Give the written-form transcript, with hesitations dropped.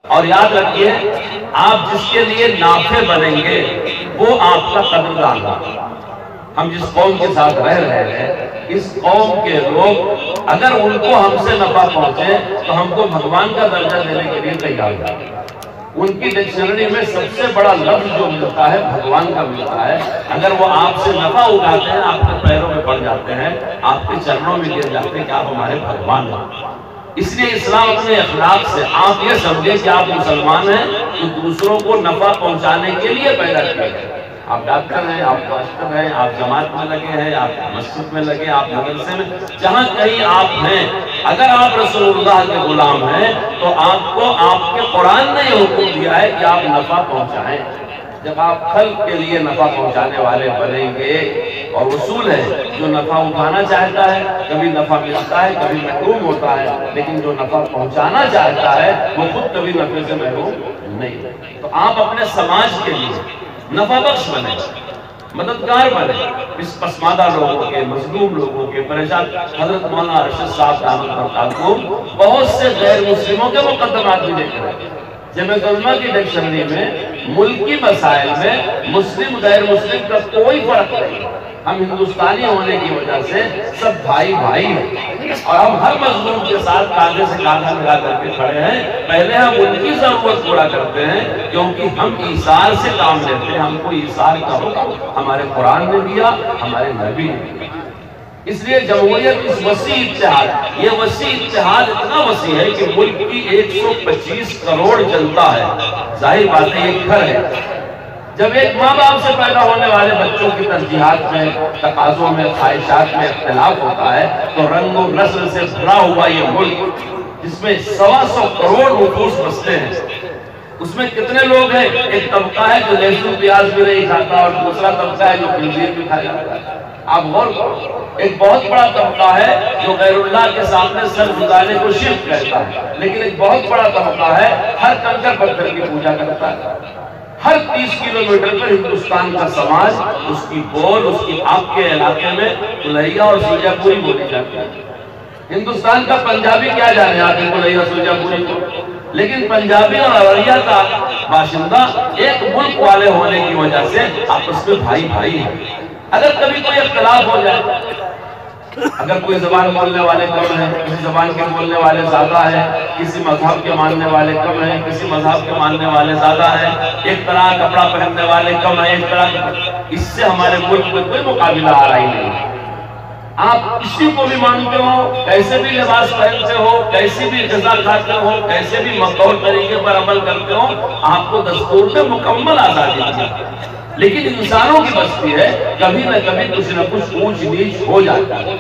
और याद रखिए, आप जिसके लिए नाफे बनेंगे वो आपका कदरदान होगा। हम जिस कौम के साथ रह रहे हैं, इस कौम के लोग अगर उनको हमसे नफा पहुंचे तो हमको भगवान का दर्जा देने के लिए तैयार हैं। उनकी डिक्शनरी में सबसे बड़ा लफ्ज जो मिलता है भगवान का मिलता है। अगर वो आपसे नफा उठाते हैं, आपके पैरों में पड़ जाते हैं, आपके चरणों में गिर जाते हैं कि आप हमारे भगवान हैं। इसलिए इस्लाम अपने अखलाक से, आप ये समझे कि आप मुसलमान हैं तो दूसरों को नफा पहुंचाने के लिए पैदा किए गए। आप डॉक्टर हैं, आप मास्टर हैं, आप जमात में लगे हैं, आप मस्जिद में लगे, आप मदरसे में, जहां कहीं आप हैं, अगर आप रसूलुल्लाह के गुलाम हैं तो आपको आपके कुरान ने ये हुक्म दिया है कि आप नफा पहुंचाएं। जब आप खल्क के लिए नफा पहुंचाने वाले बनेंगे, और उसूल है जो नफा उठाना चाहता है कभी नफा मिलता है, कभी महरूम होता है, लेकिन जो नफा पहुंचाना चाहता है वो खुद कभी नफे से महरूम नहीं। तो आप अपने समाज के लिए नफा बख्श बने, मददगार बने, इस पसमादा लोगों के, मजलूम लोगों के, परेशान। हजरत मौलाना अरशद साहब दामद बरकात को बहुत से गैर मुस्लिमों के मुकद्दमात भी देख रहे हैं। जमीयत उलमा की डिक्शनरी में मुल्की मसाइल में मुस्लिम गैर मुस्लिम का कोई फर्क नहीं। हम हिंदुस्तानी होने की वजह से सब भाई भाई हैं और हम हर मजलूम के साथ कांधे से कांधा मिला करके खड़े हैं। पहले हम उनकी जरूरत पूरा करते हैं क्योंकि हम ईसार से काम लेते हैं। हमको ईसार का हुक्म हमारे कुरान ने दिया, हमारे नबी ने दिया। इसलिए जमहूरियत इस वसी इत्तेहाद, ये वसी इत्तेहाद इतना वसी है कि मुल्क की 125 करोड़ जनता है। जाहिर बात है ये घर है। जब एक माँ बाप से पैदा होने वाले बच्चों की तरजीहात में, तकाज़ों में, ख्वाहिशात में इख्तिलाफ होता है तो रंग और नस्ल से भरा हुआ ये मुल्क जिसमें 125 करोड़ नफूस बसते हैं, उसमें कितने लोग हैं? एक तबका है जो लहसुन प्याज भी नहीं खाता और दूसरा तबका है जो खंजीर भी खा जाता है। आप गौर करो, एक बहुत बड़ा तबका है जो गैरुल्लाह के सामने सर झुकाने को शिर्क कहता है, लेकिन एक बहुत बड़ा तबका है हर कंकर पत्थर की पूजा करता है। हर 30 किलोमीटर पर हिंदुस्तान का समाज, उसकी बोल, उसकी आपके इलाके में कुलैया और सुजापुरी बोली जाती है। हिंदुस्तान का पंजाबी क्या जाने आते कुलैया सुजापुरी को, लेकिन पंजाबी और अररिया का बाशिंदा एक मुल्क वाले होने की वजह से आपस में भाई भाई है। अगर कभी कोई इख्तिलाफ हो जाए, अगर कोई जबान बोलने वाले कम है, किसी जबान के बोलने वाले ज्यादा है, किसी मजहब के मानने वाले कम है, किसी मजहब के मानने वाले ज्यादा है, एक तरह कपड़ा पहनने वाले कम है, एक तरह, इससे हमारे मुल्क में कोई मुकाबला आ रहा ही नहीं। आप किसी को भी मानते हो, कैसे भी लिबास पहनते हो, कैसी भी ग़िज़ा खाते हो, कैसे भी मक़बूल तरीके पर अमल करते हो, आपको दस्तूर में मुकम्मल आज़ादी है। लेकिन इंसानों की बस्ती है, कभी न कभी कुछ न कुछ ऊंच नीच हो जाता है।